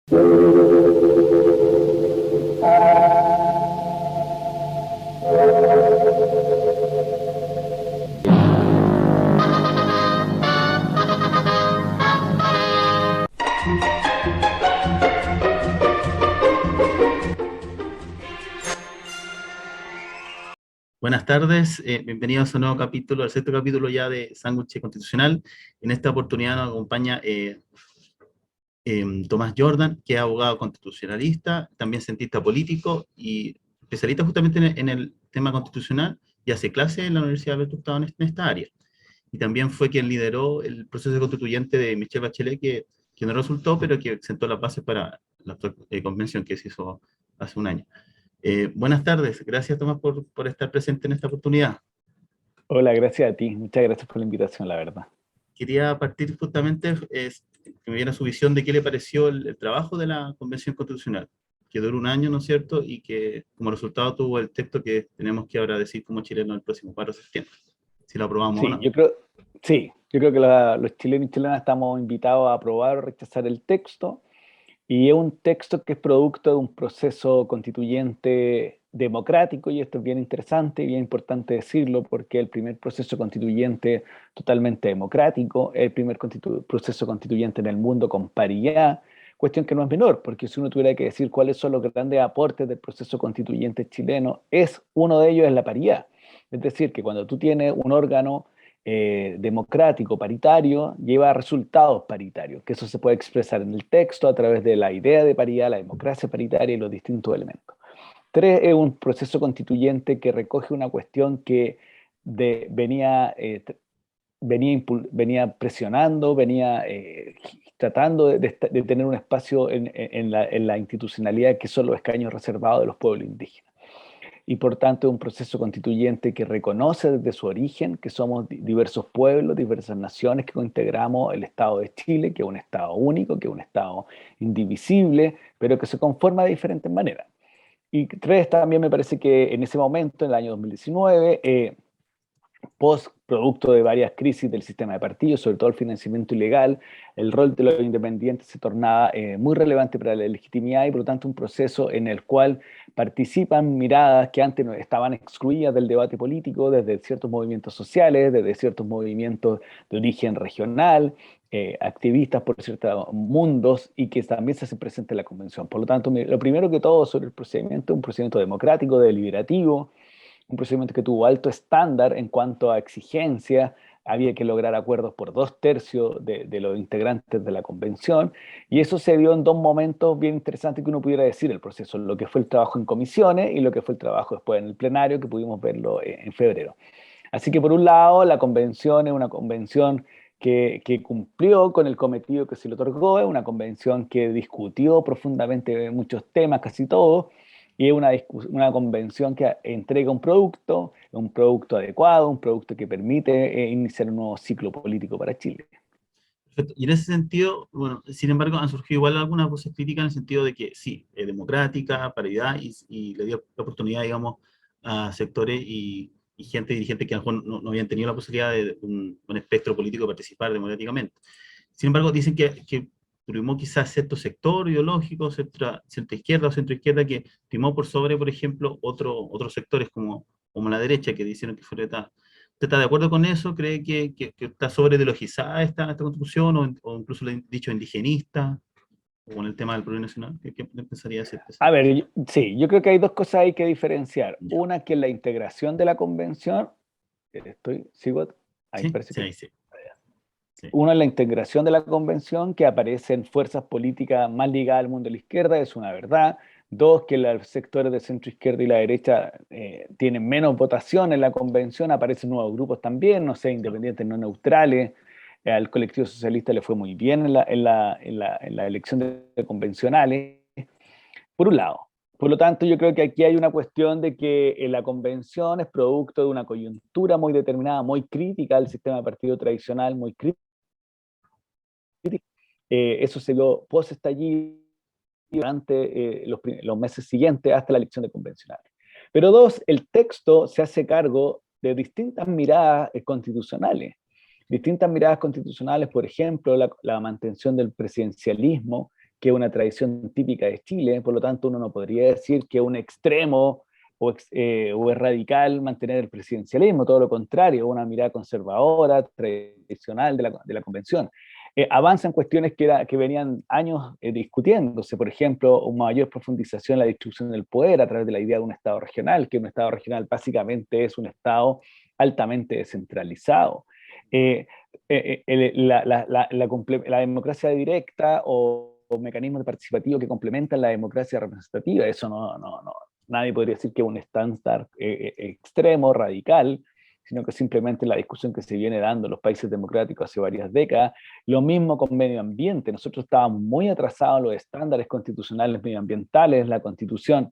Buenas tardes, bienvenidos a un nuevo capítulo, al sexto capítulo ya de Sándwich Constitucional. En esta oportunidad nos acompaña Tomás Jordan, que es abogado constitucionalista, también cientista político y especialista justamente en el tema constitucional, y hace clases en la Universidad de Alberto Hurtado en esta área. Y también fue quien lideró el proceso constituyente de Michelle Bachelet, que no resultó, pero que sentó las bases para la actual convención que se hizo hace un año. Buenas tardes, gracias Tomás por estar presente en esta oportunidad. Hola, gracias a ti. Muchas gracias por la invitación, la verdad. Quería partir justamente que me diera su visión de qué le pareció el trabajo de la Convención Constitucional, que duró un año, ¿no es cierto? Y que como resultado tuvo el texto que tenemos que ahora decir como chilenos el próximo 4 de septiembre, si lo aprobamos o Sí, no. yo creo que los chilenos y chilenas estamos invitados a aprobar o rechazar el texto, y es un texto que es producto de un proceso constituyente democrático, y esto es bien interesante y bien importante decirlo, porque el primer proceso constituyente totalmente democrático, el primer proceso constituyente en el mundo con paridad, cuestión que no es menor, porque si uno tuviera que decir cuáles son los grandes aportes del proceso constituyente chileno, uno de ellos es la paridad. Es decir, que cuando tú tienes un órgano democrático, paritario, lleva resultados paritarios, que eso se puede expresar en el texto a través de la idea de paridad, la democracia paritaria y los distintos elementos. Tres, es un proceso constituyente que recoge una cuestión que venía presionando, venía tratando de tener un espacio en la institucionalidad, que son los escaños reservados de los pueblos indígenas. Y por tanto es un proceso constituyente que reconoce desde su origen que somos diversos pueblos, diversas naciones que integramos el Estado de Chile, que es un Estado único, que es un Estado indivisible, pero que se conforma de diferentes maneras. Y tres, también me parece que en ese momento, en el año 2019, post producto de varias crisis del sistema de partidos, sobre todo el financiamiento ilegal, el rol de los independientes se tornaba muy relevante para la legitimidad, y por lo tanto un proceso en el cual participan miradas que antes estaban excluidas del debate político, desde ciertos movimientos sociales, desde ciertos movimientos de origen regional, activistas por ciertos mundos, y que también se hacen presente en la convención. Por lo tanto, lo primero que todo sobre el procedimiento, un procedimiento democrático, deliberativo, un procedimiento que tuvo alto estándar en cuanto a exigencia. Había que lograr acuerdos por 2/3 de los integrantes de la convención, y eso se dio en dos momentos bien interesantes que uno pudiera decir el proceso: lo que fue el trabajo en comisiones y lo que fue el trabajo después en el plenario, que pudimos verlo en febrero. Así que por un lado, la convención es una convención que cumplió con el cometido que se le otorgó, es una convención que discutió profundamente muchos temas, casi todos, y es una convención que entrega un producto adecuado, un producto que permite iniciar un nuevo ciclo político para Chile. Perfecto. Y en ese sentido, bueno, sin embargo, han surgido igual algunas voces críticas en el sentido de que sí, es democrática, paridad, y le dio la oportunidad, digamos, a sectores y gente dirigente que a lo mejor no habían tenido la posibilidad de un espectro político participar democráticamente. Sin embargo, dicen que primó quizás cierto sector ideológico, centro izquierda o centro izquierda, que primó por sobre, por ejemplo, otros sectores como la derecha, que dijeron que fue ¿Usted está de acuerdo con eso? ¿Cree que está sobreideologizada esta constitución, o incluso le han dicho indigenista, o con el tema del plurinacional? ¿Qué pensaría decir eso? A ver, sí, yo creo que hay dos cosas ahí que diferenciar. Ya. Una, que es la integración de la convención. ¿Sigo? Ahí ¿Sí? parece Sí, que... ahí sí. Sí. Uno es la integración de la convención, que aparecen fuerzas políticas más ligadas al mundo de la izquierda, es una verdad. Dos, que los sectores de centro izquierda y la derecha tienen menos votación en la convención, aparecen nuevos grupos también, no sé, Claro. independientes no neutrales. Al colectivo socialista le fue muy bien en la elección de convencionales, por un lado. Por lo tanto, yo creo que aquí hay una cuestión de que la convención es producto de una coyuntura muy determinada, muy crítica al sistema de partido tradicional, muy crítica. Eso se dio post-estallido, durante los meses siguientes hasta la elección de convencionales. Pero dos, el texto se hace cargo de distintas miradas constitucionales. Distintas miradas constitucionales, por ejemplo, la mantención del presidencialismo, que es una tradición típica de Chile, por lo tanto uno no podría decir que un extremo o es radical mantener el presidencialismo, todo lo contrario, una mirada conservadora, tradicional de la convención. Avanzan cuestiones que venían años discutiéndose, por ejemplo, una mayor profundización en la distribución del poder a través de la idea de un Estado regional, que un Estado regional básicamente es un Estado altamente descentralizado. La democracia directa o mecanismos participativos que complementan la democracia representativa, eso nadie podría decir que es un estándar extremo, radical, sino que simplemente la discusión que se viene dando en los países democráticos hace varias décadas. Lo mismo con medio ambiente. Nosotros estábamos muy atrasados en los estándares constitucionales medioambientales. La Constitución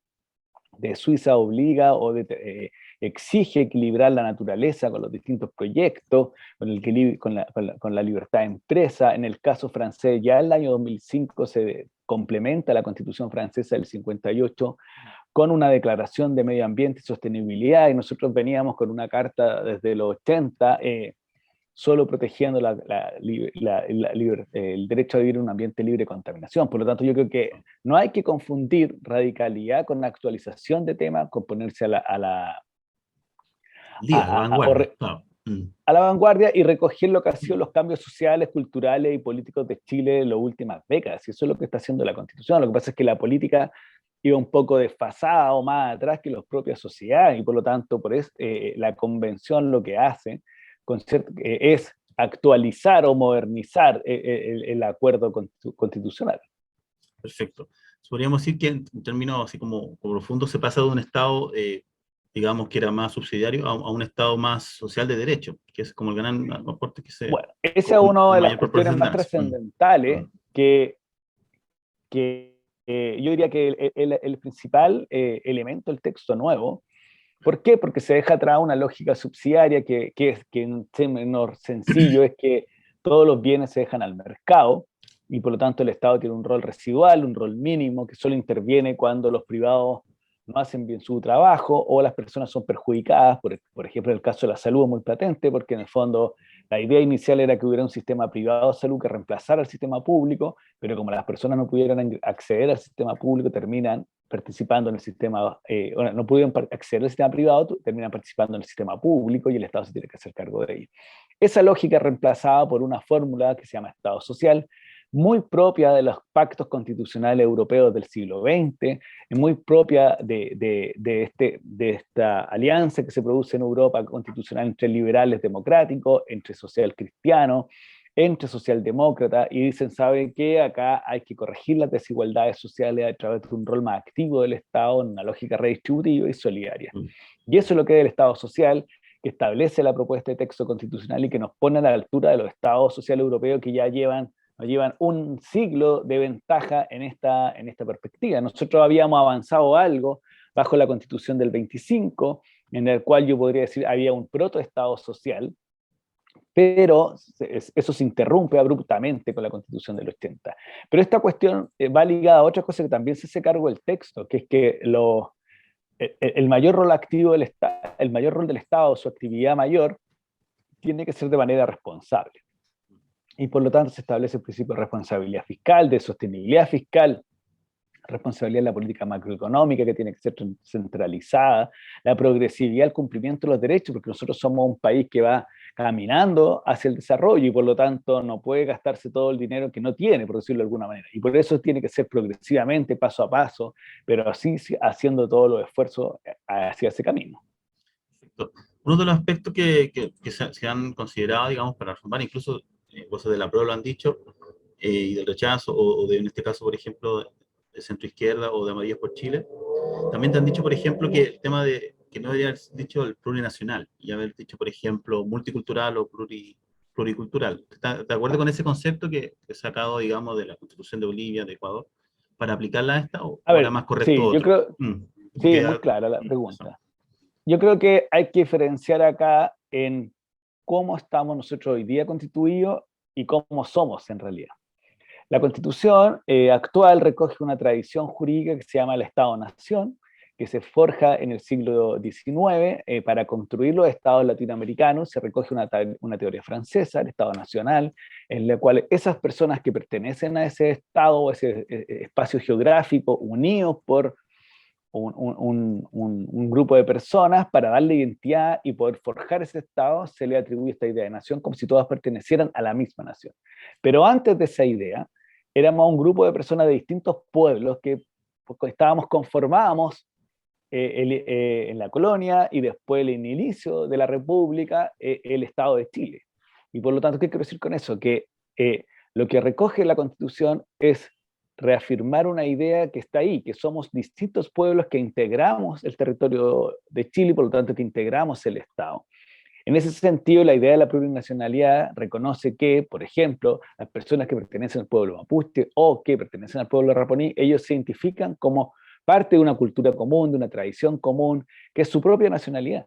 de Suiza obliga exige equilibrar la naturaleza con los distintos proyectos, con la libertad de empresa. En el caso francés, ya en el año 2005 se complementa la Constitución francesa del 58 con una declaración de medio ambiente y sostenibilidad, y nosotros veníamos con una carta desde los 80, solo protegiendo el derecho a vivir en un ambiente libre de contaminación. Por lo tanto, yo creo que no hay que confundir radicalidad con actualización de temas, con ponerse a la vanguardia. A la vanguardia y recoger lo que han sido los cambios sociales, culturales y políticos de Chile en las últimas décadas. Y eso es lo que está haciendo la Constitución. Lo que pasa es que la política iba un poco desfasada o más atrás que las propias sociedades, y por lo tanto la convención lo que hace es actualizar o modernizar el acuerdo constitucional. Perfecto. Podríamos decir que en términos así como profundos se pasa de un Estado, digamos, que era más subsidiario a un Estado más social de derecho, que es como el gran aporte que se... Bueno, esa es una de las cuestiones más trascendentales que yo diría que el principal elemento del texto nuevo. ¿Por qué? Porque se deja atrás una lógica subsidiaria que en términos sencillo es que todos los bienes se dejan al mercado y por lo tanto el Estado tiene un rol residual, un rol mínimo que solo interviene cuando los privados no hacen bien su trabajo o las personas son perjudicadas. Por ejemplo, el caso de la salud es muy patente porque en el fondo la idea inicial era que hubiera un sistema privado de salud que reemplazara al sistema público, pero como las personas no pudieran acceder al sistema público, terminan participando en el sistema, no pudieron acceder al sistema privado, terminan participando en el sistema público y el Estado se tiene que hacer cargo de ello. Esa lógica es reemplazada por una fórmula que se llama Estado social, muy propia de los pactos constitucionales europeos del siglo XX, muy propia de esta alianza que se produce en Europa constitucional entre liberales democráticos, entre social cristianos, entre socialdemócratas, y dicen, ¿saben qué? Acá hay que corregir las desigualdades sociales a través de un rol más activo del Estado en una lógica redistributiva y solidaria. Y eso es lo que es el Estado social, que establece la propuesta de texto constitucional y que nos pone a la altura de los Estados sociales europeos que ya llevan un siglo de ventaja en esta perspectiva. Nosotros habíamos avanzado algo bajo la Constitución del 25, en el cual yo podría decir había un protoestado social, pero eso se interrumpe abruptamente con la Constitución del 80. Pero esta cuestión va ligada a otra cosa que también se hace cargo del texto, que es que el mayor rol activo el mayor rol del Estado, su actividad mayor, tiene que ser de manera responsable. Y por lo tanto se establece el principio de responsabilidad fiscal, de sostenibilidad fiscal, responsabilidad en la política macroeconómica que tiene que ser centralizada, la progresividad, el cumplimiento de los derechos, porque nosotros somos un país que va caminando hacia el desarrollo y por lo tanto no puede gastarse todo el dinero que no tiene, por decirlo de alguna manera. Y por eso tiene que ser progresivamente, paso a paso, pero así haciendo todos los esfuerzos hacia ese camino. Perfecto. Uno de los aspectos que se han considerado, digamos, para reformar, incluso cosas de la prueba lo han dicho, y del rechazo, o en este caso, por ejemplo, de centro izquierda o de Amarillas por Chile, también te han dicho, por ejemplo, que el tema de que no debería haber dicho el plurinacional y haber dicho, por ejemplo, multicultural o pluricultural. ¿Estás de acuerdo con ese concepto que he sacado, digamos, de la Constitución de Bolivia, de Ecuador, para aplicarla a esta, o era más correcto sí, otro? Yo creo, sí, es muy clara la pregunta. Eso. Yo creo que hay que diferenciar acá en cómo estamos nosotros hoy día constituidos y cómo somos en realidad. La Constitución actual recoge una tradición jurídica que se llama el Estado-Nación, que se forja en el siglo XIX para construir los estados latinoamericanos. Se recoge una teoría francesa, el Estado Nacional, en la cual esas personas que pertenecen a ese estado o ese espacio geográfico, unidos por un grupo de personas para darle identidad y poder forjar ese estado, se le atribuye esta idea de nación como si todas pertenecieran a la misma nación. Pero antes de esa idea, éramos un grupo de personas de distintos pueblos que conformábamos en la colonia y después en el inicio de la República el Estado de Chile. Y por lo tanto, ¿qué quiero decir con eso? Que lo que recoge la Constitución es reafirmar una idea que está ahí, que somos distintos pueblos que integramos el territorio de Chile y por lo tanto que integramos el Estado. En ese sentido, la idea de la plurinacionalidad reconoce que, por ejemplo, las personas que pertenecen al pueblo mapuche o que pertenecen al pueblo raponí, ellos se identifican como parte de una cultura común, de una tradición común, que es su propia nacionalidad.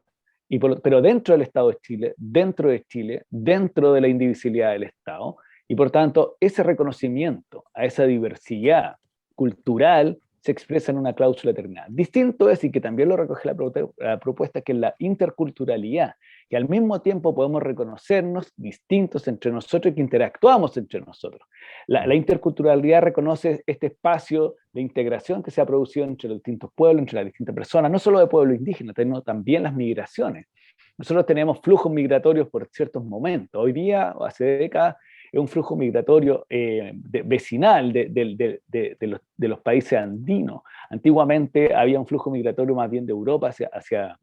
Pero dentro del Estado de Chile, dentro de la indivisibilidad del Estado, y por tanto, ese reconocimiento a esa diversidad cultural se expresa en una cláusula determinada. Distinto es, y que también lo recoge la propuesta, que es la interculturalidad, que al mismo tiempo podemos reconocernos distintos entre nosotros y que interactuamos entre nosotros. La interculturalidad reconoce este espacio de integración que se ha producido entre los distintos pueblos, entre las distintas personas, no solo de pueblos indígenas, sino también las migraciones. Nosotros tenemos flujos migratorios por ciertos momentos. Hoy día, o hace décadas, es un flujo migratorio vecinal de los países andinos. Antiguamente había un flujo migratorio más bien de Europa hacia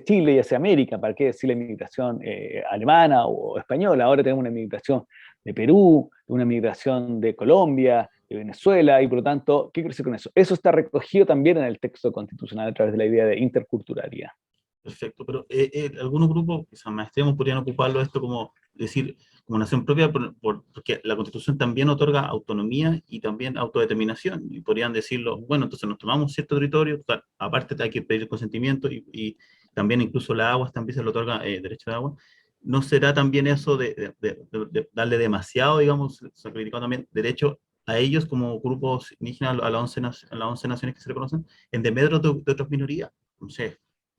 Chile y hacia América, para qué decir la inmigración alemana o española. Ahora tenemos una inmigración de Perú, una migración de Colombia, de Venezuela, y por lo tanto, ¿qué quiero decir con eso? Eso está recogido también en el texto constitucional a través de la idea de interculturalidad. Perfecto, pero algunos grupos, quizás más extremos, podrían ocuparlo esto como decir, como nación propia, porque la Constitución también otorga autonomía y también autodeterminación, y podrían decirlo, bueno, entonces nos tomamos cierto territorio, aparte hay que pedir consentimiento, y también incluso la agua también se le otorga derecho de agua. ¿No será también eso de darle demasiado, digamos, se ha criticado también, derecho a ellos como grupos indígenas, a las 11 naciones que se reconocen, en desmedro de otras minorías? No sé,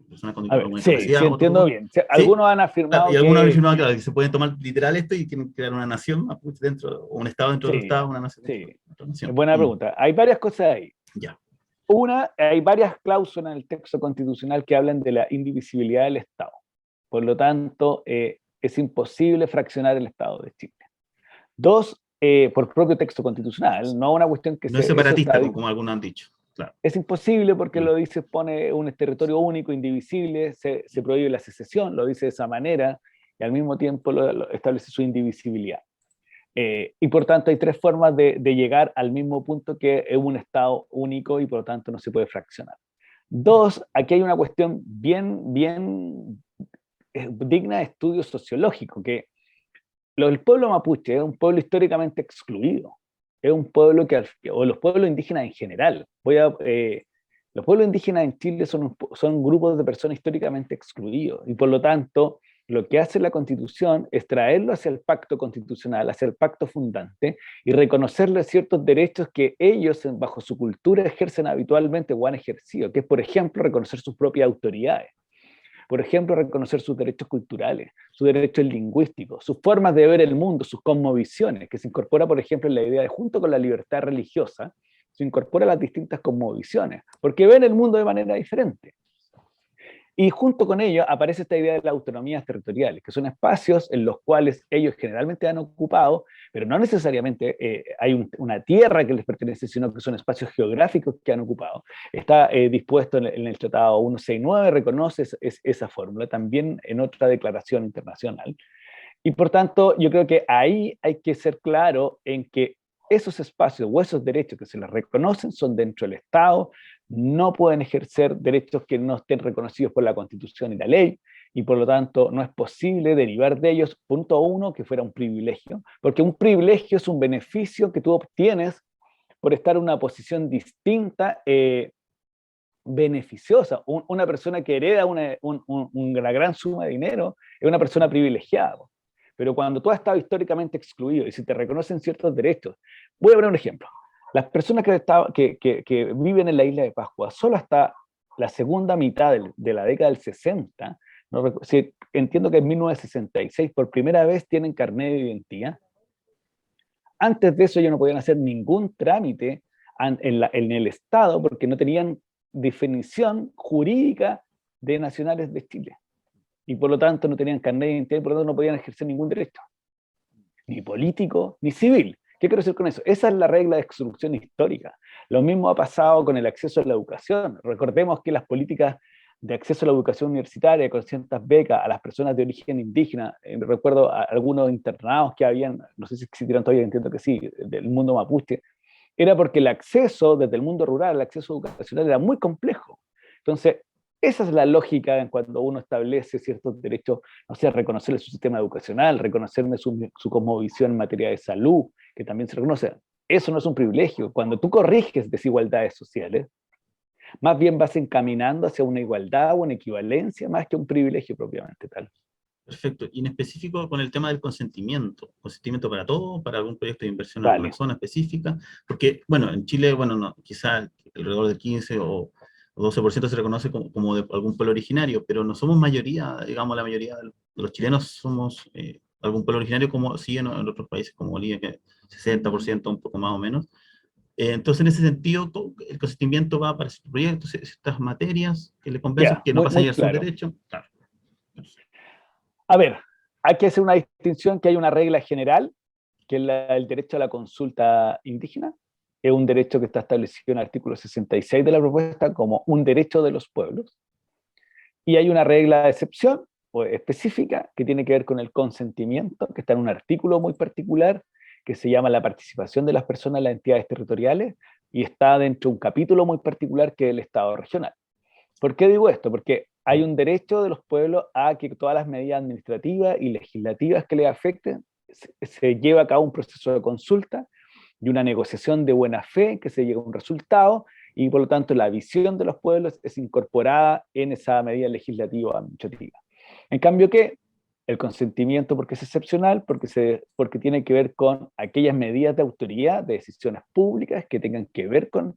personas A con ver, alguna sí, discapacidad sí o otro entiendo grupo. bien. ¿Sí? Algunos han Y afirmado algunos han que, afirmado, claro, que se pueden tomar literal esto y quieren crear una nación mapuche dentro, o un estado dentro de otro sí, estado, una nación dentro sí, de otra es nación. buena pregunta. Hay varias cosas ahí. Ya, Una, hay varias cláusulas en el texto constitucional que hablan de la indivisibilidad del Estado. Por lo tanto, es imposible fraccionar el Estado de Chile. Dos, por propio texto constitucional, no una cuestión que no es eso separatista, está. como algunos han dicho. Claro. Es imposible porque Mm. lo dice, pone un territorio único, indivisible, se prohíbe la secesión, lo dice de esa manera, y al mismo tiempo lo establece su indivisibilidad. Y por tanto hay tres formas de llegar al mismo punto, que es un Estado único y por lo tanto no se puede fraccionar. Dos, aquí hay una cuestión bien digna de estudio sociológico, que el pueblo mapuche es un pueblo históricamente excluido, es un pueblo o los pueblos indígenas en general, los pueblos indígenas en Chile son grupos de personas históricamente excluidos, y por lo tanto, lo que hace la Constitución es traerlo hacia el pacto constitucional, hacia el pacto fundante, y reconocerles ciertos derechos que ellos, bajo su cultura, ejercen habitualmente o han ejercido, que es, por ejemplo, reconocer sus propias autoridades. Por ejemplo, reconocer sus derechos culturales, sus derechos lingüísticos, sus formas de ver el mundo, sus cosmovisiones, que se incorpora, por ejemplo, en la idea de, junto con la libertad religiosa, se incorpora las distintas cosmovisiones, porque ven el mundo de manera diferente. Y junto con ello aparece esta idea de las autonomías territoriales, que son espacios en los cuales ellos generalmente han ocupado, pero no necesariamente hay una tierra que les pertenece, sino que son espacios geográficos que han ocupado. Está dispuesto en el Tratado 169, reconoce esa fórmula, también en otra declaración internacional. Y por tanto, yo creo que ahí hay que ser claro en que esos espacios o esos derechos que se les reconocen son dentro del Estado, no pueden ejercer derechos que no estén reconocidos por la Constitución y la ley, y por lo tanto no es posible derivar de ellos, punto uno, que fuera un privilegio, porque un privilegio es un beneficio que tú obtienes por estar en una posición distinta, beneficiosa. Una persona que hereda una gran suma de dinero es una persona privilegiada. Pero cuando tú has estado históricamente excluido y si te reconocen ciertos derechos, voy a poner un ejemplo. Las personas que viven en la isla de Pascua, solo hasta la segunda mitad de la década del 60, sí, entiendo que en 1966 por primera vez tienen carnet de identidad. Antes de eso ellos no podían hacer ningún trámite en el Estado porque no tenían definición jurídica de nacionales de Chile. Y por lo tanto no tenían carnet de identidad y por lo tanto no podían ejercer ningún derecho, ni político, ni civil. ¿Qué quiero decir con eso? Esa es la regla de exclusión histórica. Lo mismo ha pasado con el acceso a la educación. Recordemos que las políticas de acceso a la educación universitaria, con ciertas becas a las personas de origen indígena, recuerdo a algunos internados que habían, no sé si existieron todavía, entiendo que sí, del mundo mapuche, era porque el acceso desde el mundo rural, el acceso educacional era muy complejo. Entonces, esa es la lógica en cuando uno establece ciertos derechos, no sé, reconocerle su sistema educacional, reconocerle su cosmovisión en materia de salud, que también se reconoce. Eso no es un privilegio. Cuando tú corriges desigualdades sociales, más bien vas encaminando hacia una igualdad o una equivalencia más que un privilegio propiamente tal. Perfecto. Y en específico con el tema del consentimiento para todo, para algún proyecto de inversión en alguna Vale. zona específica, porque, bueno, en Chile, bueno, no, quizá alrededor del 15 o 12% se reconoce como de algún pueblo originario, pero no somos mayoría, digamos, la mayoría de los chilenos somos algún pueblo originario, como sí en otros países como Bolivia, que 60%, un poco más o menos. Entonces, en ese sentido, el consentimiento va para estos proyectos, estas materias que le compensan, Ya, que no muy, pasan muy ya a sus claro. derechos. Claro. A ver, hay que hacer una distinción que hay una regla general, que es el derecho a la consulta indígena. Es un derecho que está establecido en el artículo 66 de la propuesta como un derecho de los pueblos. Y hay una regla de excepción o específica que tiene que ver con el consentimiento, que está en un artículo muy particular que se llama la participación de las personas en las entidades territoriales y está dentro de un capítulo muy particular que es el Estado regional. ¿Por qué digo esto? Porque hay un derecho de los pueblos a que todas las medidas administrativas y legislativas que les afecten se lleve a cabo un proceso de consulta y una negociación de buena fe, que se llegue a un resultado, y por lo tanto la visión de los pueblos es incorporada en esa medida legislativa administrativa. En cambio que el consentimiento, porque es excepcional, porque tiene que ver con aquellas medidas de autoridad, de decisiones públicas que tengan que ver con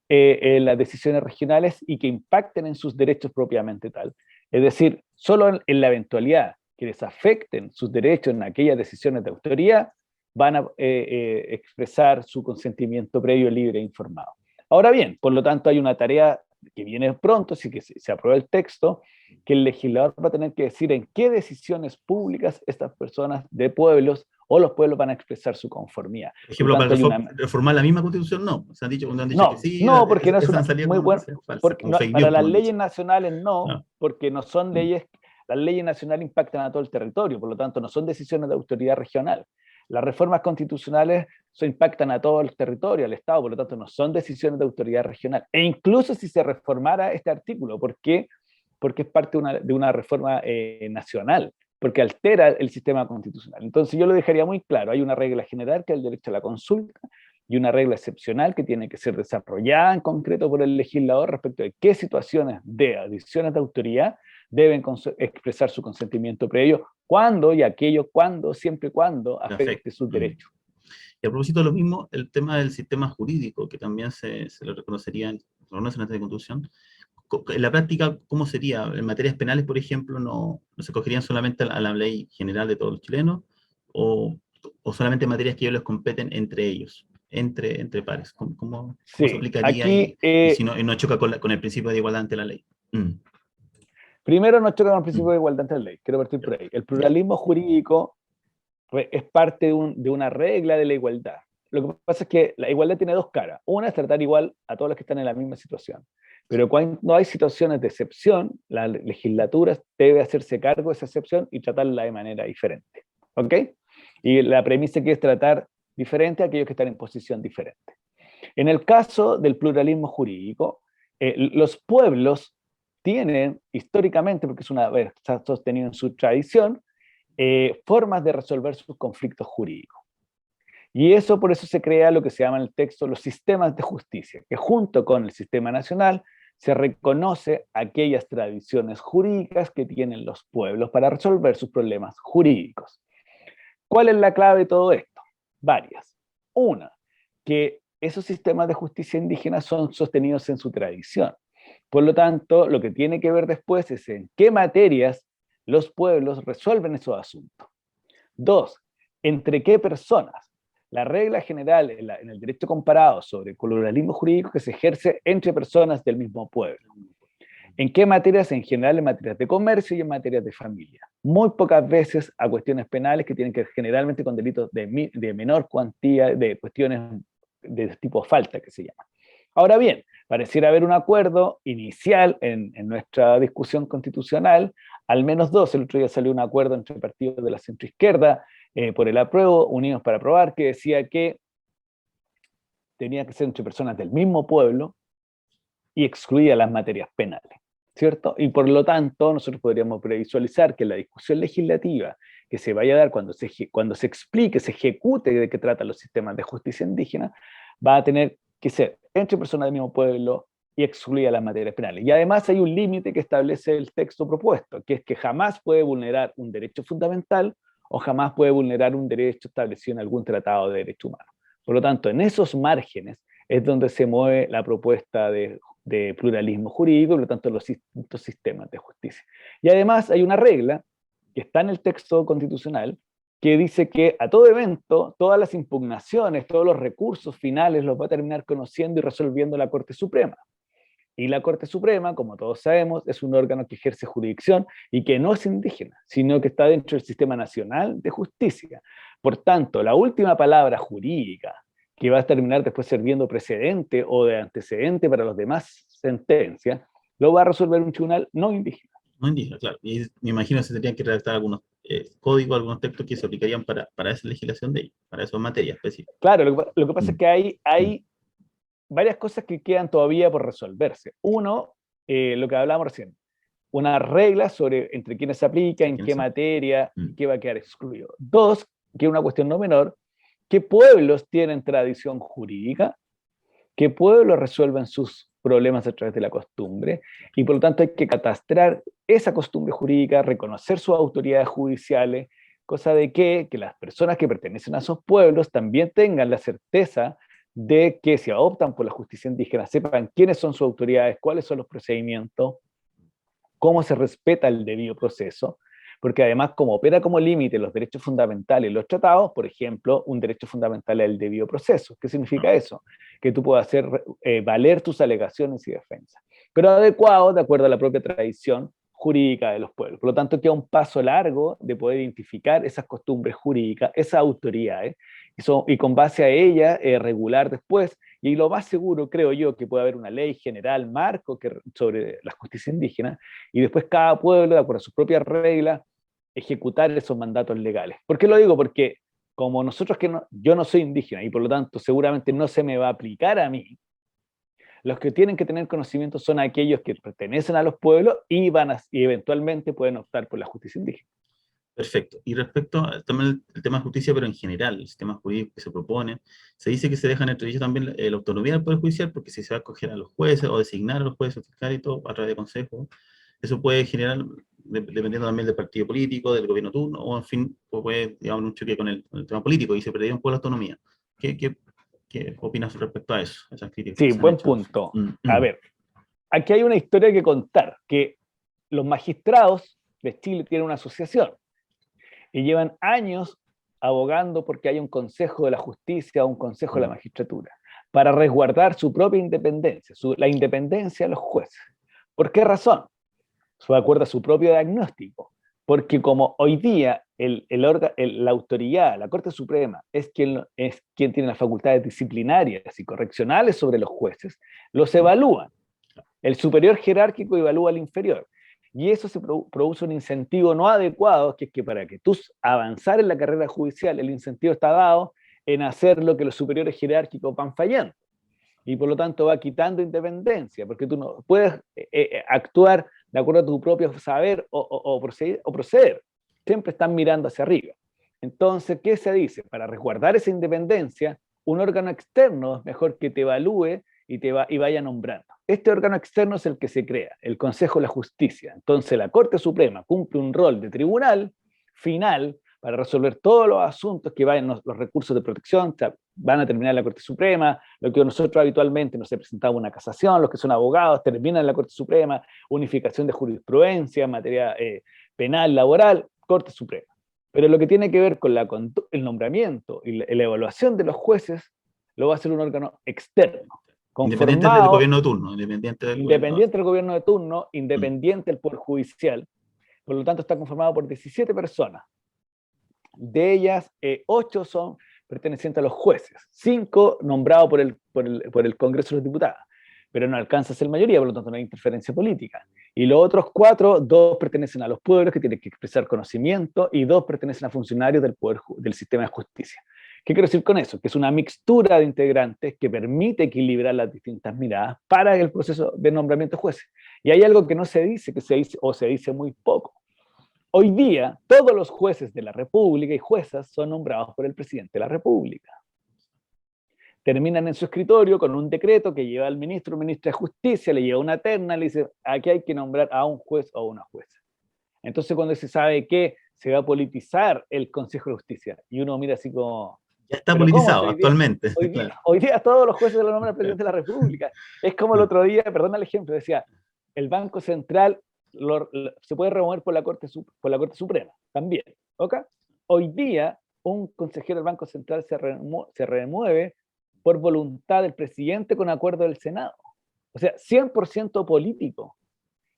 las decisiones regionales y que impacten en sus derechos propiamente tal. Es decir, solo en la eventualidad que les afecten sus derechos en aquellas decisiones de autoridad, van a expresar su consentimiento previo, libre e informado. Ahora bien, por lo tanto, hay una tarea que viene pronto, si que se aprueba el texto, que el legislador va a tener que decir en qué decisiones públicas estas personas de pueblos o los pueblos van a expresar su conformidad. Por Por lo ejemplo, para tanto, hay una... reformar la misma constitución, no. Se han dicho, cuando han dicho que No, sí, no, porque no es esas han una salido muy como buena, noticias falsas, porque como no, fake para news, las como han dicho. leyes nacionales no, No. porque no son Mm. leyes, las leyes nacionales impactan a todo el territorio, por lo tanto no son decisiones de autoridad regional. Las reformas constitucionales impactan a todo el territorio, al Estado, por lo tanto no son decisiones de autoridad regional. E incluso si se reformara este artículo, ¿por qué? Porque es parte de una reforma nacional, porque altera el sistema constitucional. Entonces yo lo dejaría muy claro, hay una regla general que es el derecho a la consulta, y una regla excepcional que tiene que ser desarrollada en concreto por el legislador respecto de qué situaciones de adiciones de autoridad deben expresar su consentimiento previo, cuándo y aquello, cuándo, siempre cuando afecte Perfecto. sus Mm. derechos. Y a propósito de lo mismo, el tema del sistema jurídico, que también se le reconocería, se reconoce en esta constitución. En la práctica, ¿cómo sería? En materias penales, por ejemplo, ¿no se cogerían solamente a la ley general de todos los chilenos? ¿O solamente materias que ellos les competen entre ellos, entre pares? ¿Cómo se Sí, aplicaría aquí y si no choca con el principio de igualdad ante la ley? Mm. primero nos choca con el principio Mm. de igualdad ante la ley, quiero partir Ya, por ahí. El ya. pluralismo jurídico es parte de una regla de la igualdad. Lo que pasa es que la igualdad tiene dos caras. Una es tratar igual a todos los que están en la misma situación. Pero cuando hay situaciones de excepción, la legislatura debe hacerse cargo de esa excepción y tratarla de manera diferente. ¿Ok? Y la premisa que es tratar diferente a aquellos que están en posición diferente. En el caso del pluralismo jurídico, los pueblos tienen históricamente, porque está sostenido en su tradición, formas de resolver sus conflictos jurídicos. Y eso, por eso se crea lo que se llama en el texto los sistemas de justicia, que junto con el sistema nacional se reconoce aquellas tradiciones jurídicas que tienen los pueblos para resolver sus problemas jurídicos. ¿Cuál es la clave de todo esto? Varias. Una, que esos sistemas de justicia indígena son sostenidos en su tradición. Por lo tanto, lo que tiene que ver después es en qué materias los pueblos resuelven esos asuntos. Dos, entre qué personas. La regla general en el derecho comparado sobre el pluralismo jurídico que se ejerce entre personas del mismo pueblo. ¿En qué materias? En general en materias de comercio y en materias de familia. Muy pocas veces a cuestiones penales que tienen que ver generalmente con delitos de menor cuantía, de cuestiones de tipo falta que se llama. Ahora bien, pareciera haber un acuerdo inicial en nuestra discusión constitucional, al menos dos. El otro día salió un acuerdo entre partidos de la centroizquierda por el apruebo, Unidos para Aprobar, que decía que tenía que ser entre personas del mismo pueblo y excluía las materias penales, ¿cierto? Y por lo tanto, nosotros podríamos previsualizar que la discusión legislativa que se vaya a dar cuando se explique, se ejecute de qué tratan los sistemas de justicia indígena, va a tener que ser entre personas del mismo pueblo y excluida las materias penales. Y además hay un límite que establece el texto propuesto, que es que jamás puede vulnerar un derecho fundamental o jamás puede vulnerar un derecho establecido en algún tratado de derechos humanos. Por lo tanto, en esos márgenes es donde se mueve la propuesta de pluralismo jurídico y por lo tanto los distintos sistemas de justicia. Y además hay una regla que está en el texto constitucional que dice que a todo evento, todas las impugnaciones, todos los recursos finales los va a terminar conociendo y resolviendo la Corte Suprema. Y la Corte Suprema, como todos sabemos, es un órgano que ejerce jurisdicción y que no es indígena, sino que está dentro del Sistema Nacional de Justicia. Por tanto, la última palabra jurídica que va a terminar después sirviendo precedente o de antecedente para las demás sentencias, lo va a resolver un tribunal no indígena. No indígena, claro. Y me imagino que se tendrían que redactar algunos códigos, algunos textos que se aplicarían para esa legislación de ellos, para esas materias específicas. Claro, lo que pasa es que hay varias cosas que quedan todavía por resolverse. Uno, lo que hablábamos recién, una regla sobre entre quiénes se aplica, en qué materia, qué va a quedar excluido. Dos, que es una cuestión no menor, qué pueblos tienen tradición jurídica, qué pueblos resuelven sus problemas a través de la costumbre, y por lo tanto hay que catastrar esa costumbre jurídica, reconocer sus autoridades judiciales, cosa de que las personas que pertenecen a esos pueblos también tengan la certeza de que si optan por la justicia indígena, sepan quiénes son sus autoridades, cuáles son los procedimientos, cómo se respeta el debido proceso, porque además como opera como límite los derechos fundamentales y los tratados, por ejemplo, un derecho fundamental es el debido proceso. ¿Qué significa eso? Que tú puedas hacer valer tus alegaciones y defensas, pero adecuado de acuerdo a la propia tradición jurídica de los pueblos. Por lo tanto, queda un paso largo de poder identificar esas costumbres jurídicas, esas autoridades, y con base a ellas regular después. Y lo más seguro, creo yo, que puede haber una ley general, marco, sobre la justicia indígena, y después cada pueblo, de acuerdo a sus propias reglas, ejecutar esos mandatos legales. ¿Por qué lo digo? Porque como nosotros yo no soy indígena y por lo tanto seguramente no se me va a aplicar a mí, los que tienen que tener conocimiento son aquellos que pertenecen a los pueblos y eventualmente pueden optar por la justicia indígena. Perfecto. Y respecto también el tema de justicia, pero en general, el sistema jurídico que se propone, se dice que se deja entre ellos también la autonomía del Poder Judicial, porque si se va a escoger a los jueces o designar a los jueces fiscales y todo a través de consejos, eso puede generar, dependiendo también del partido político, del gobierno turno, o en fin, puede, digamos, un choque con el tema político y se perdería un poco la autonomía. ¿Qué opinas respecto a eso? A esas críticas sí, que se han buen hecho? punto. A ver, aquí hay una historia que contar, que los magistrados de Chile tienen una asociación y llevan años abogando porque hay un consejo de la justicia o un consejo de la magistratura para resguardar su propia independencia, la independencia de los jueces. ¿Por qué razón? De acuerdo a su propio diagnóstico. Porque como hoy día la autoridad, la Corte Suprema, es quien tiene las facultades disciplinarias y correccionales sobre los jueces, los evalúan. El superior jerárquico evalúa al inferior. Y eso se produce un incentivo no adecuado, que es que para que tú avanzar en la carrera judicial, el incentivo está dado en hacer lo que los superiores jerárquicos van fallando. Y por lo tanto va quitando independencia, porque tú no puedes actuar de acuerdo a tu propio saber o proceder. Siempre están mirando hacia arriba. Entonces, ¿qué se dice? Para resguardar esa independencia, un órgano externo es mejor que te evalúe y vaya nombrando. Este órgano externo es el que se crea, el Consejo de la Justicia. Entonces, la Corte Suprema cumple un rol de tribunal final para resolver todos los asuntos que vayan los recursos de protección, van a terminar en la Corte Suprema, lo que nosotros habitualmente nos presentamos una casación, los que son abogados terminan en la Corte Suprema, unificación de jurisprudencia en materia penal, laboral, Corte Suprema. Pero lo que tiene que ver con el nombramiento y la evaluación de los jueces, lo va a hacer un órgano externo, Independiente del gobierno de turno. Independiente del gobierno de turno, independiente del Poder Judicial. Por lo tanto, está conformado por 17 personas. De ellas, 8 son pertenecientes a los jueces, 5 nombrados por el Congreso de los Diputados, pero no alcanza a ser mayoría, por lo tanto no hay interferencia política. Y los otros 4, 2 pertenecen a los pueblos que tienen que expresar conocimiento y 2 pertenecen a funcionarios del sistema de justicia. ¿Qué quiero decir con eso? Que es una mixtura de integrantes que permite equilibrar las distintas miradas para el proceso de nombramiento de jueces. Y hay algo que no se dice, o se dice muy poco. Hoy día, todos los jueces de la República y juezas son nombrados por el presidente de la República. Terminan en su escritorio con un decreto que lleva al ministro o ministra de Justicia, le lleva una terna, le dice, aquí hay que nombrar a un juez o una jueza. Entonces, cuando se sabe que se va a politizar el Consejo de Justicia, y uno mira así como... Ya está politizado actualmente. Hoy día todos los jueces lo nombra el presidente de la República. Es como el otro día, perdona el ejemplo, decía, el Banco Central se puede remover por la Corte Suprema, también. ¿Okay? Hoy día, un consejero del Banco Central se remueve por voluntad del presidente con acuerdo del Senado. O sea, 100% político.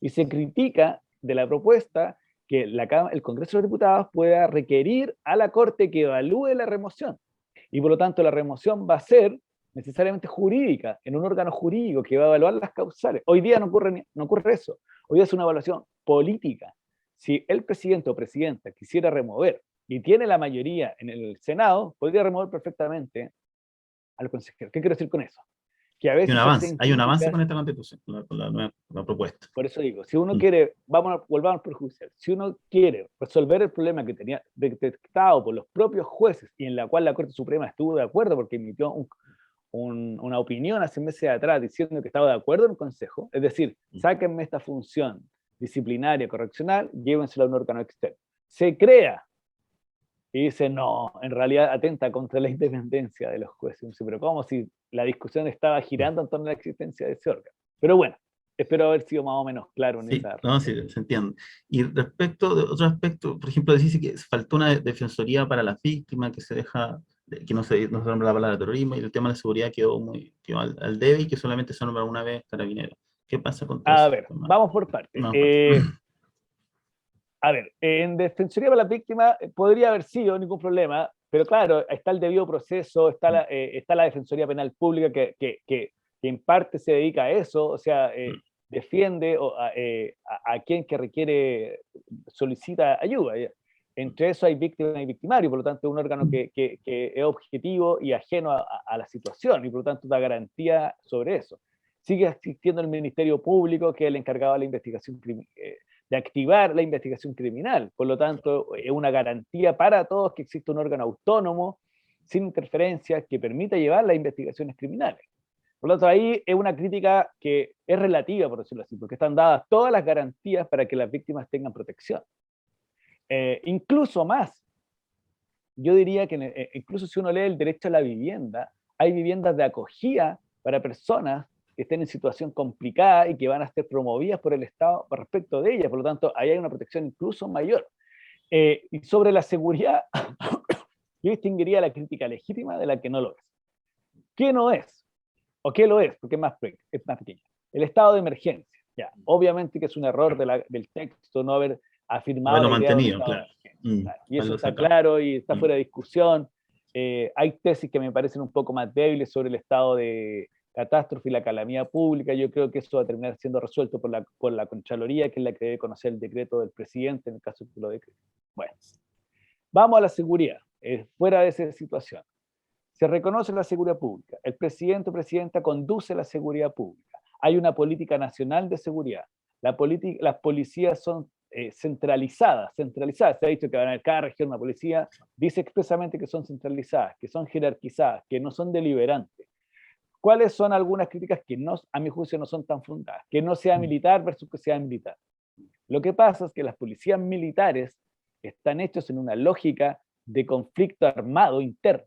Y se critica de la propuesta que el Congreso de los Diputados pueda requerir a la Corte que evalúe la remoción. Y por lo tanto la remoción va a ser necesariamente jurídica, en un órgano jurídico que va a evaluar las causales. Hoy día no ocurre eso. Hoy día es una evaluación política. Si el presidente o presidenta quisiera remover y tiene la mayoría en el Senado, podría remover perfectamente al consejero. ¿Qué quiero decir con eso? Que a veces hay un avance con esta constitución, con la propuesta. Por eso digo, si uno quiere, volvamos al perjudicial, si uno quiere resolver el problema que tenía detectado por los propios jueces y en la cual la Corte Suprema estuvo de acuerdo porque emitió una opinión hace meses atrás diciendo que estaba de acuerdo en el Consejo, es decir, sáquenme esta función disciplinaria, correccional, llévensela a un órgano externo. Se crea y dice, no, en realidad atenta contra la independencia de los jueces. Dice, pero ¿cómo si la discusión estaba girando en torno a la existencia de ese órgano? Pero bueno, espero haber sido más o menos claro en esa... No, sí, se entiende. Y respecto de otro aspecto, por ejemplo, dice que faltó una defensoría para las víctimas, que se deja, que no se nombra la palabra terrorismo, y el tema de la seguridad quedó al debe y que solamente se nombra una vez carabinero. ¿Qué pasa con todo eso? A ver, vamos por partes. A ver, en defensoría para las víctimas podría haber sido ningún problema, pero claro, está el debido proceso, está la Defensoría Penal Pública que en parte se dedica a eso, o sea, defiende a quien que requiere, solicita ayuda. Entre eso hay víctimas y victimarios, por lo tanto es un órgano que es objetivo y ajeno a la situación, y por lo tanto da garantía sobre eso. Sigue existiendo el Ministerio Público, que es el encargado de la investigación de activar la investigación criminal. Por lo tanto, es una garantía para todos que existe un órgano autónomo, sin interferencias, que permita llevar las investigaciones criminales. Por lo tanto, ahí es una crítica que es relativa, por decirlo así, porque están dadas todas las garantías para que las víctimas tengan protección. Incluso más, yo diría que incluso si uno lee el derecho a la vivienda, hay viviendas de acogida para personas que estén en situación complicada y que van a ser promovidas por el Estado respecto de ellas. Por lo tanto, ahí hay una protección incluso mayor. Y sobre la seguridad, yo distinguiría la crítica legítima de la que no lo es. ¿Qué no es? ¿O qué lo es? Porque es más pequeño. El estado de emergencia. Ya, obviamente que es un error del texto no haber afirmado bueno, la idea mantenido, de claro. Y eso está claro y está fuera de discusión. Hay tesis que me parecen un poco más débiles sobre el estado de catástrofe y la calamidad pública. Yo creo que eso va a terminar siendo resuelto por la Contraloría, que es la que debe conocer el decreto del presidente en el caso que lo decrete. Bueno, vamos a la seguridad, fuera de esa situación. Se reconoce la seguridad pública. El presidente o presidenta conduce la seguridad pública. Hay una política nacional de seguridad. Las policías son centralizadas. Se ha dicho que van a haber cada región una policía. Dice expresamente que son centralizadas, que son jerarquizadas, que no son deliberantes. ¿Cuáles son algunas críticas que a mi juicio no son tan fundadas? Que no sea militar versus que sea militar. Lo que pasa es que las policías militares están hechos en una lógica de conflicto armado interno,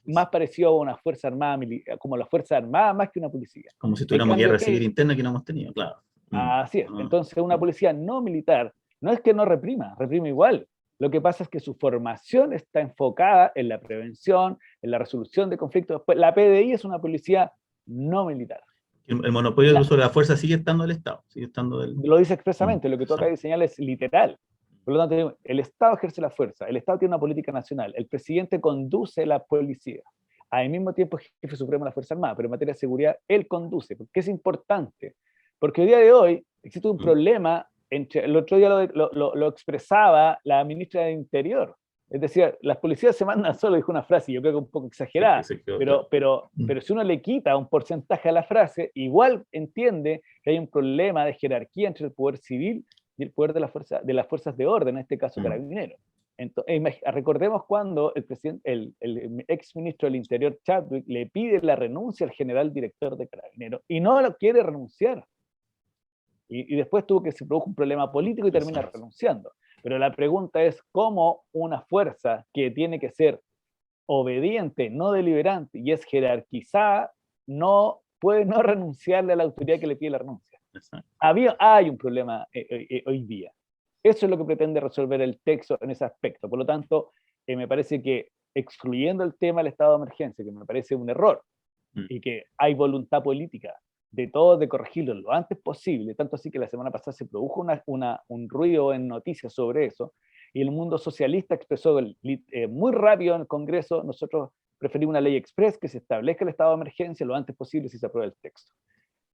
más parecido a una fuerza armada, como la fuerza armada más que una policía. Como si En tuviéramos cambio, guerra civil interna que no hemos tenido, claro. así es. Entonces, una policía no militar no es que no reprima, reprime igual. Lo que pasa es que su formación está enfocada en la prevención, en la resolución de conflictos. La PDI es una policía no militar. El monopolio del uso de la fuerza sigue estando del Estado, sigue estando del... Lo dice expresamente, lo que tú acabas de señalar es literal. Por lo tanto, el Estado ejerce la fuerza, el Estado tiene una política nacional, el presidente conduce la policía, al mismo tiempo es jefe supremo de la Fuerza Armada, pero en materia de seguridad él conduce, porque es importante, porque el día de hoy existe un problema, el otro día lo expresaba la ministra del Interior, es decir, las policías se mandan solo, dijo una frase, yo creo que un poco exagerada, pero si uno le quita un porcentaje a la frase, igual entiende que hay un problema de jerarquía entre el poder civil y el poder de las fuerzas de orden, en este caso Carabineros. Entonces, recordemos cuando el ex ministro del Interior, Chadwick, le pide la renuncia al general director de Carabineros y no lo quiere renunciar. Y después se produjo un problema político y termina renunciando. Pero la pregunta es cómo una fuerza que tiene que ser obediente, no deliberante, y es jerarquizada, no puede no renunciarle a la autoridad que le pide la renuncia. Hay un problema hoy día. Eso es lo que pretende resolver el texto en ese aspecto. Por lo tanto, me parece que excluyendo el tema del estado de emergencia, que me parece un error, y que hay voluntad política de todos de corregirlo lo antes posible, tanto así que la semana pasada se produjo un ruido en noticias sobre eso, y el mundo socialista expresó muy rápido en el Congreso, nosotros preferimos una ley express que se establezca el estado de emergencia lo antes posible si se aprueba el texto.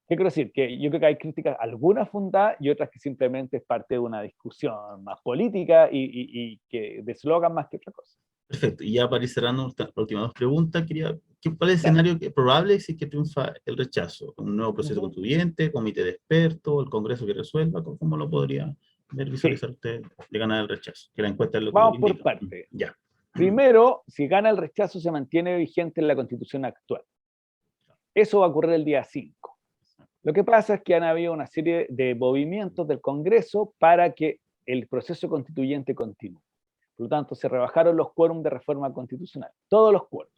¿Qué quiero decir? Que yo creo que hay críticas, algunas fundadas y otras que simplemente es parte de una discusión más política y que de eslogan más que otra cosa. Perfecto. Y ya para ir cerrando las últimas dos preguntas, ¿cuál es el escenario probable si es que triunfa el rechazo? ¿Un nuevo proceso constituyente, comité de expertos, el Congreso que resuelva? ¿Cómo lo podría visualizar usted de ganar el rechazo? Que la encuesta es lo que Vamos indica. por parte. Ya. Primero, si gana el rechazo, se mantiene vigente en la Constitución actual. Eso va a ocurrir el día 5. Lo que pasa es que han habido una serie de movimientos del Congreso para que el proceso constituyente continúe. Por lo tanto, se rebajaron los quórums de reforma constitucional, todos los quórums.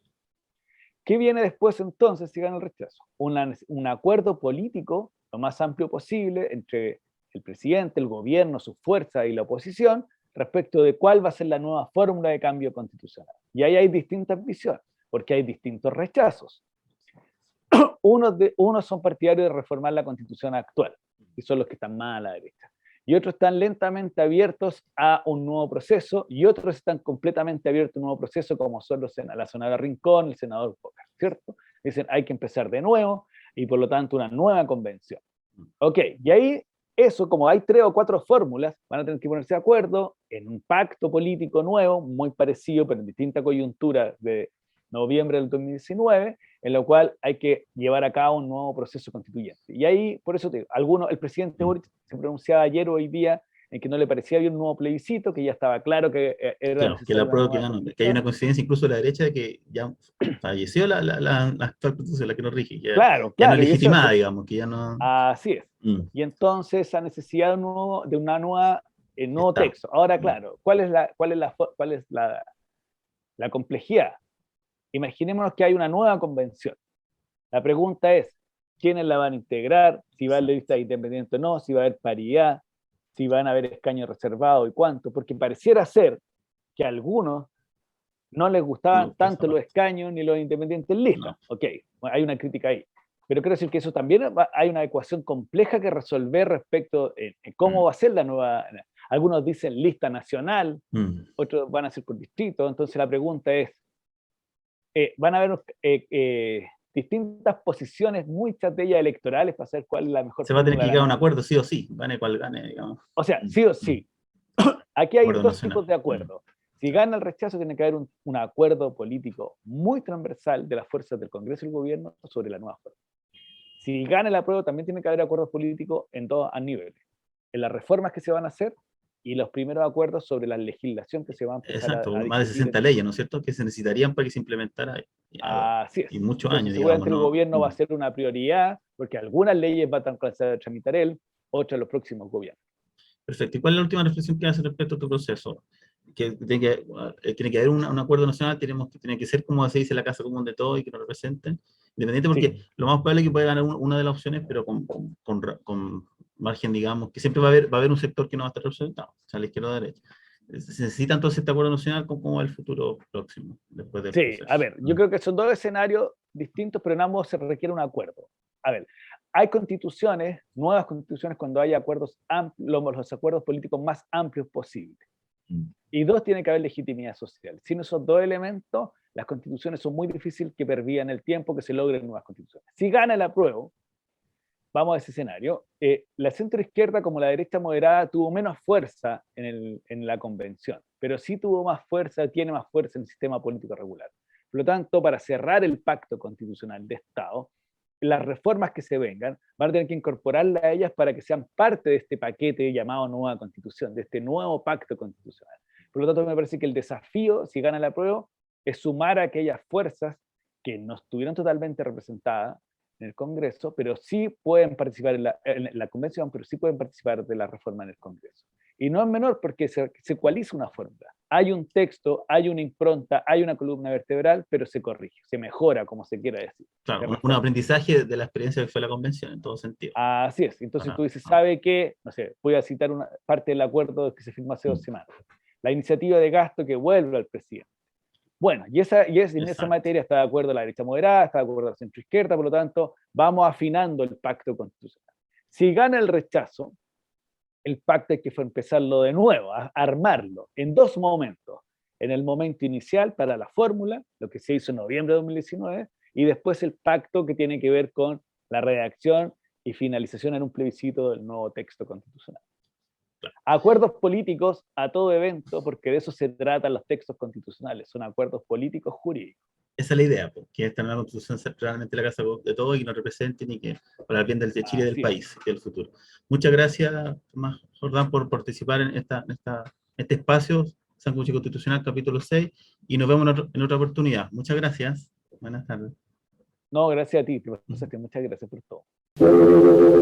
¿Qué viene después entonces si gana el rechazo? Un acuerdo político lo más amplio posible entre el presidente, el gobierno, su fuerza y la oposición respecto de cuál va a ser la nueva fórmula de cambio constitucional. Y ahí hay distintas visiones, porque hay distintos rechazos. Unos son partidarios de reformar la constitución actual, y son los que están más a la derecha. Y otros están lentamente abiertos a un nuevo proceso, y otros están completamente abiertos a un nuevo proceso, como son la senadora Rincón, el senador Boca, ¿cierto? Dicen, hay que empezar de nuevo, y por lo tanto una nueva convención. Ok, y ahí eso, como hay 3 o 4 fórmulas, van a tener que ponerse de acuerdo en un pacto político nuevo, muy parecido, pero en distinta coyuntura de noviembre del 2019, en lo cual hay que llevar a cabo un nuevo proceso constituyente. Y ahí, por eso te digo, el presidente Boric se pronunciaba ayer o hoy día en que no le parecía bien un nuevo plebiscito, que ya estaba claro que era necesario. Que la prueba que hay una coincidencia incluso de la derecha de que ya falleció la actual constitución, la que nos rige. Ya, claro, ya no es legitimada, digamos, que ya no... Así es. Y entonces esa necesidad de una nueva, nuevo texto. Ahora, claro, ¿cuál es la complejidad? Imaginémonos que hay una nueva convención. La pregunta es, ¿quiénes la van a integrar? Si va a haber lista independiente o no, si va a haber paridad, si van a haber escaños reservados y cuánto, porque pareciera ser que a algunos no les gustaban tanto los escaños ni los independientes en lista. Ok, bueno, hay una crítica ahí. Pero quiero decir que eso también hay una ecuación compleja que resolver respecto a cómo va a ser la nueva. Algunos dicen lista nacional, otros van a ser por distrito. Entonces la pregunta es, van a haber distintas posiciones, muchas de ellas electorales, para saber cuál es la mejor. Se va a tener que llegar a un acuerdo, sí o sí, gane cual gane, digamos. O sea, sí o sí. Aquí hay dos tipos de acuerdos. Si gana el rechazo, tiene que haber un acuerdo político muy transversal de las fuerzas del Congreso y el gobierno sobre la nueva forma. Si gana el apruebo, también tiene que haber acuerdos políticos en todos niveles. En las reformas que se van a hacer y los primeros acuerdos sobre la legislación que se va a empezar a discutir. Más de 60 leyes, ¿no es cierto?, que se necesitarían para que se implementara. Así es. Y muchos Entonces, años, seguramente digamos. El gobierno va a ser una prioridad, porque algunas leyes va a alcanzar a tramitar él, otras los próximos gobiernos. Perfecto. ¿Y cuál es la última reflexión que hace respecto a tu proceso? que tiene que haber un acuerdo nacional, tiene que ser, como se dice, la casa común de todos y que nos representen, independiente, porque Sí, lo más probable es que pueda ganar una de las opciones, pero con margen, digamos, que siempre va a haber un sector que no va a estar representado, o sea, la izquierda o la derecha. Se necesita entonces este acuerdo nacional como el futuro próximo, después del sí, a proceso. ver, yo creo que son dos escenarios distintos, pero en ambos se requiere un acuerdo. A ver, hay constituciones, nuevas constituciones, cuando hay acuerdos amplios, los acuerdos políticos más amplios posibles. Y dos, tiene que haber legitimidad social. Sin esos dos elementos, las constituciones son muy difíciles que pervivan el tiempo, que se logren nuevas constituciones. Si gana el apruebo, vamos a ese escenario, la centroizquierda como la derecha moderada tuvo menos fuerza en la convención, pero sí tuvo más fuerza, tiene más fuerza en el sistema político regular. Por lo tanto, para cerrar el pacto constitucional de Estado, las reformas que se vengan van a tener que incorporarlas a ellas para que sean parte de este paquete llamado nueva constitución, de este nuevo pacto constitucional. Por lo tanto, me parece que el desafío, si gana el apruebo, es sumar a aquellas fuerzas que no estuvieron totalmente representadas en el Congreso, pero sí pueden participar en la convención, pero sí pueden participar de la reforma en el Congreso. Y no es menor porque se ecualiza una fórmula. Hay un texto, hay una impronta, hay una columna vertebral, pero se corrige, se mejora, como se quiera decir. Claro, un aprendizaje de la experiencia que fue la convención, en todo sentido. Así es. Entonces tú dices, ¿sabe qué? No sé, voy a citar una parte del acuerdo que se firmó hace 2 semanas. La iniciativa de gasto que vuelve al presidente. Bueno, y en esa materia está de acuerdo la derecha moderada, está de acuerdo la centroizquierda, por lo tanto, vamos afinando el pacto constitucional. Si gana el rechazo, el pacto hay que empezarlo de nuevo, a armarlo en 2 momentos. En el momento inicial para la fórmula, lo que se hizo en noviembre de 2019, y después el pacto que tiene que ver con la redacción y finalización en un plebiscito del nuevo texto constitucional. Acuerdos políticos a todo evento, porque de eso se tratan los textos constitucionales, son acuerdos políticos jurídicos. Esa es la idea, que esta nueva constitución sea realmente la casa de todos y que nos representen y que para el bien de Chile y del país y del futuro. Muchas gracias, Tomás Jordán, por participar en este espacio, Sancocho Constitucional, capítulo 6, y nos vemos en otra oportunidad. Muchas gracias. Buenas tardes. No, gracias a ti, muchas gracias por todo.